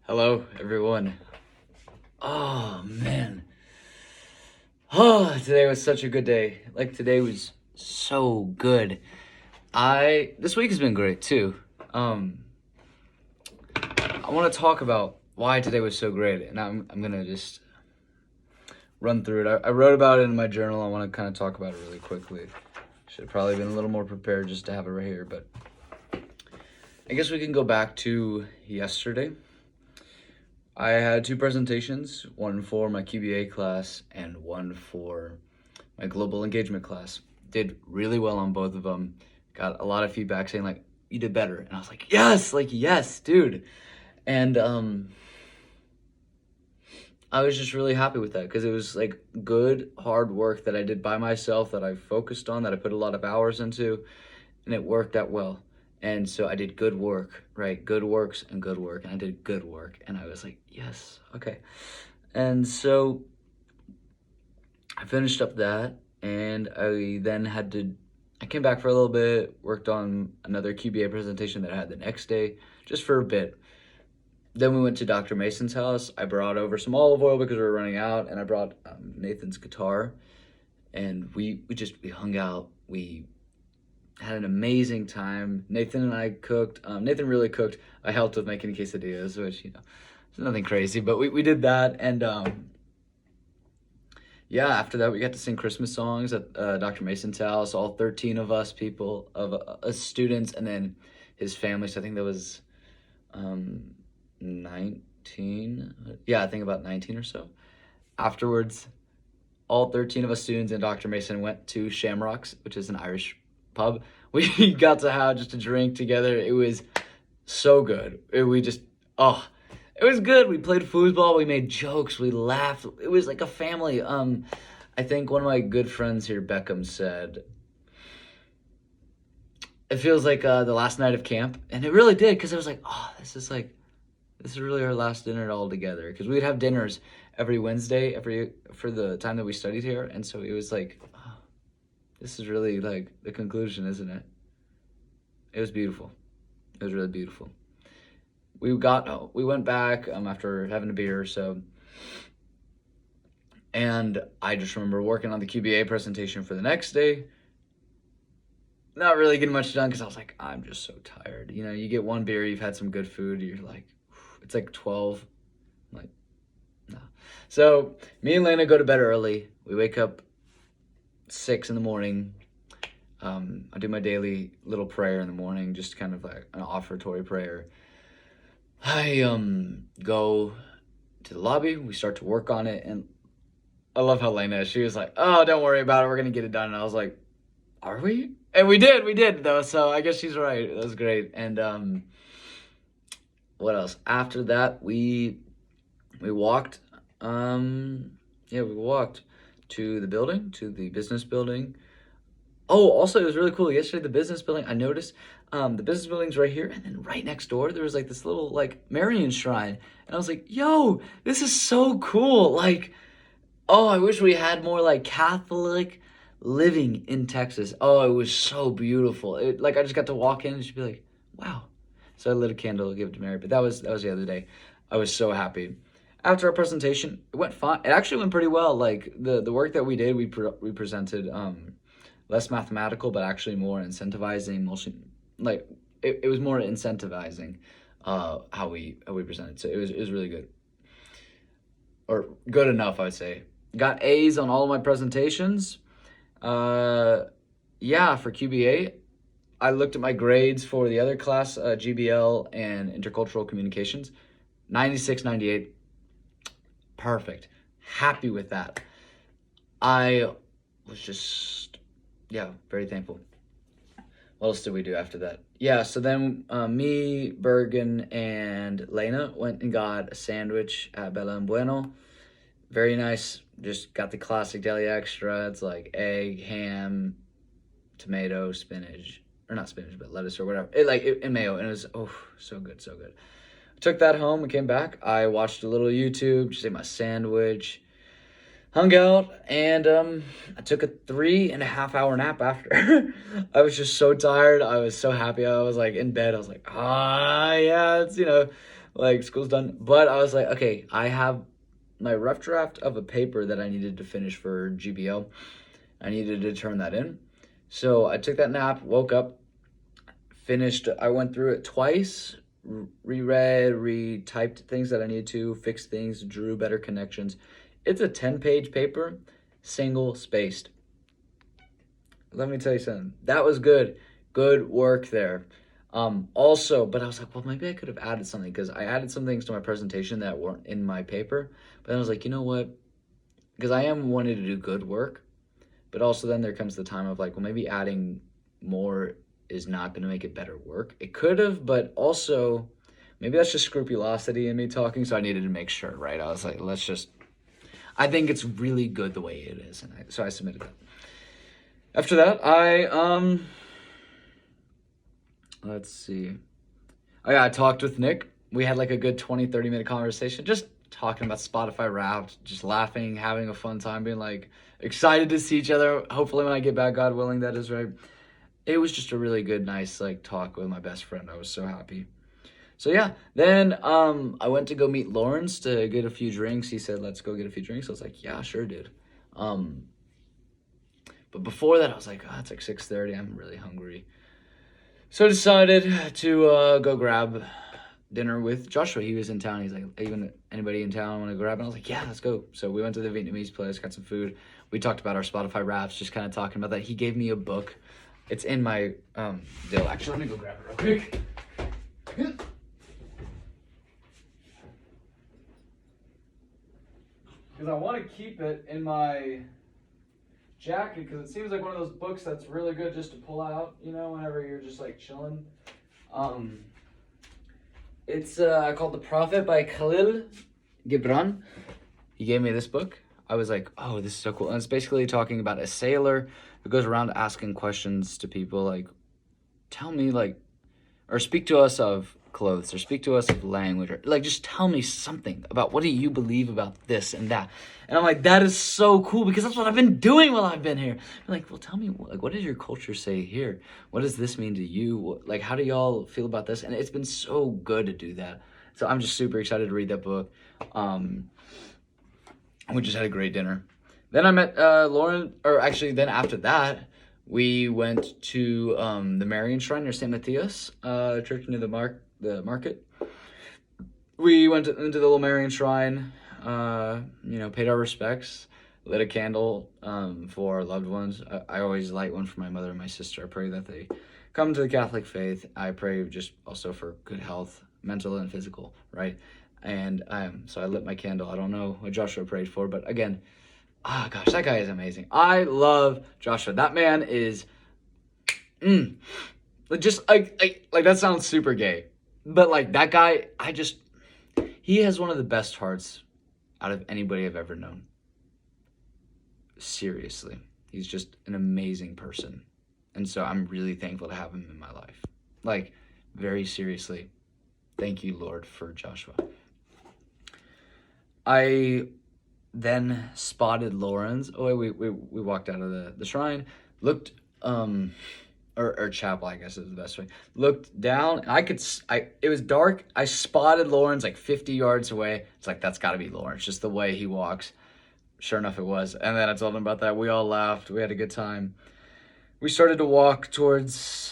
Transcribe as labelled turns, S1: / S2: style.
S1: Hello, everyone. Oh, man. Oh, today was such a good day. Like, today was so good. This week has been great, too. I want to talk about why today was so great, and I'm gonna just run through it. I wrote about it in my journal. I want to kind of talk about it really quickly. Should have probably been a little more prepared just to have it right here, but I guess we can go back to yesterday. I had two presentations, one for my QBA class and one for my global engagement class. Did really well on both of them. Got a lot of feedback saying like, you did better. And I was like, yes, dude. And I was just really happy with that because it was like good, hard work that I did by myself, that I focused on, that I put a lot of hours into, and it worked out well. And so I did good work, right? Good works and good work. And I did good work. And I was like, yes, okay. And so I finished up that. And I then I came back for a little bit, worked on another QBA presentation that I had the next day, just for a bit. Then we went to Dr. Mason's house. I brought over some olive oil because we were running out. And I brought Nathan's guitar. And we hung out. We had an amazing time. Nathan and I cooked. Nathan really cooked. I helped with making quesadillas, which, it's nothing crazy, but we did that. And after that, we got to sing Christmas songs at Dr. Mason's house, all 13 of us students, and then his family. So I think that was 19. Yeah, I think about 19 or so. Afterwards, all 13 of us students and Dr. Mason went to Shamrocks, which is an Irish pub. We got to have just a drink together. It was so good. It was good. We played foosball. We made jokes. We laughed. It was like a family. I think one of my good friends here, Beckham, said, it feels like the last night of camp. And it really did, because I was like, this is really our last dinner all together. Because we'd have dinners every Wednesday for the time that we studied here. And so it was like, this is really like the conclusion, isn't it? It was beautiful. It was really beautiful. We went back after having a beer or so. And I just remember working on the QBA presentation for the next day. Not really getting much done because I was like, I'm just so tired. You get one beer, you've had some good food, you're like, it's like 12. I'm like, no. So me and Lena go to bed early. We wake up 6 in the morning. I do my daily little prayer in the morning, just kind of like an offertory prayer. I go to the lobby. We start to work on it, and I love how Lena, she was like, "Oh, don't worry about it. We're gonna get it done." And I was like, "Are we?" And we did though. So I guess she's right. That was great. And what else? After that, we walked. We walked to the building, to the business building. Oh, also, it was really cool. Yesterday, the business building, I noticed the business building's right here, and then right next door, there was like this little like Marian shrine. And I was like, yo, this is so cool. Like, I wish we had more like Catholic living in Texas. Oh, it was so beautiful. I just got to walk in and she'd be like, wow. So I lit a candle, give it to Mary. But that was the other day. I was so happy. After our presentation, it went fine. It actually went pretty well. Like the work that we did, we presented less mathematical, but actually more incentivizing. It was more incentivizing how we presented. So it was really good, or good enough, I would say. Got A's on all of my presentations. For QBA, I looked at my grades for the other class, GBL and Intercultural Communications, 96, 98. Perfect. Happy with that. I was just, very thankful. What else did we do after that? So then me, Bergen, and Lena went and got a sandwich at Bella and Bueno. Very nice. Just got the classic deli extra. It's like egg, ham, tomato, spinach. Or not spinach, but lettuce or whatever. And mayo. And it was, so good, so good. I took that home and came back. I watched a little YouTube, just ate my sandwich, hung out, and I took a 3.5 hour nap after. I was just so tired. I was so happy. I was like in bed. I was like, it's like school's done. But I was like, okay, I have my rough draft of a paper that I needed to finish for GBO. I needed to turn that in. So I took that nap, woke up, finished. I went through it twice, reread, retyped things that I needed to, fixed things, drew better connections. It's a 10-page paper, single spaced. Let me tell you something. That was good. Good work there. Also, but I was like, well, maybe I could have added something because I added some things to my presentation that weren't in my paper. But then I was like, you know what? Because I am wanting to do good work, but also then there comes the time of like, well, maybe adding more is not going to make it better work. It could have, but also maybe that's just scrupulosity in me talking. So I needed to make sure, right? I was like, I think it's really good the way it is. And so I submitted that. After that, let's see. Oh yeah, I talked with Nick. We had like a good 20-30 minute conversation, just talking about Spotify Wrapped, just laughing, having a fun time, being like excited to see each other. Hopefully when I get back, God willing, that is right. It was just a really good, nice like talk with my best friend. I was so happy. So yeah, then I went to go meet Lawrence to get a few drinks. He said, let's go get a few drinks. I was like, yeah, sure, dude. But before that, I was like, oh, it's like 6:30. I'm really hungry. So I decided to go grab dinner with Joshua. He was in town. He's like, even anybody in town want to grab? And I was like, yeah, let's go. So we went to the Vietnamese place, got some food. We talked about our Spotify Wraps, just kind of talking about that. He gave me a book. It's in my deal. Actually, let me go grab it real quick. Because I want to keep it in my jacket because it seems like one of those books that's really good just to pull out, whenever you're just like chilling. It's called The Prophet by Khalil Gibran. He gave me this book. I was like, oh, this is so cool. And it's basically talking about a sailor who goes around asking questions to people like, tell me like, or speak to us of clothes, or speak to us of language, or like just tell me something about what do you believe about this and that. And I'm like, that is so cool because that's what I've been doing while I've been here. I'm like, well, tell me, like, what does your culture say here? What does this mean to you? Like, how do y'all feel about this? And it's been so good to do that. So I'm just super excited to read that book. We just had a great dinner. Then I met Lauren, or actually then after that, we went to the Marian Shrine near St. Matthias, church near the market. We went into the little Marian Shrine, paid our respects, lit a candle for our loved ones. I always light one for my mother and my sister. I pray that they come to the Catholic faith. I pray just also for good health, mental and physical, right? And so I lit my candle. I don't know what Joshua prayed for, but again, gosh, that guy is amazing. I love Joshua. That man is, just like that sounds super gay, but like that guy, he has one of the best hearts out of anybody I've ever known. Seriously, he's just an amazing person, and so I'm really thankful to have him in my life. Like, very seriously, thank you, Lord, for Joshua. I then spotted Lauren's. Oh, we walked out of the shrine, looked, or chapel, I guess is the best way. Looked down, and it was dark. I spotted Lauren's like 50 yards away. It's like, that's gotta be Lauren's, just the way he walks. Sure enough, it was. And then I told him about that. We all laughed. We had a good time. We started to walk towards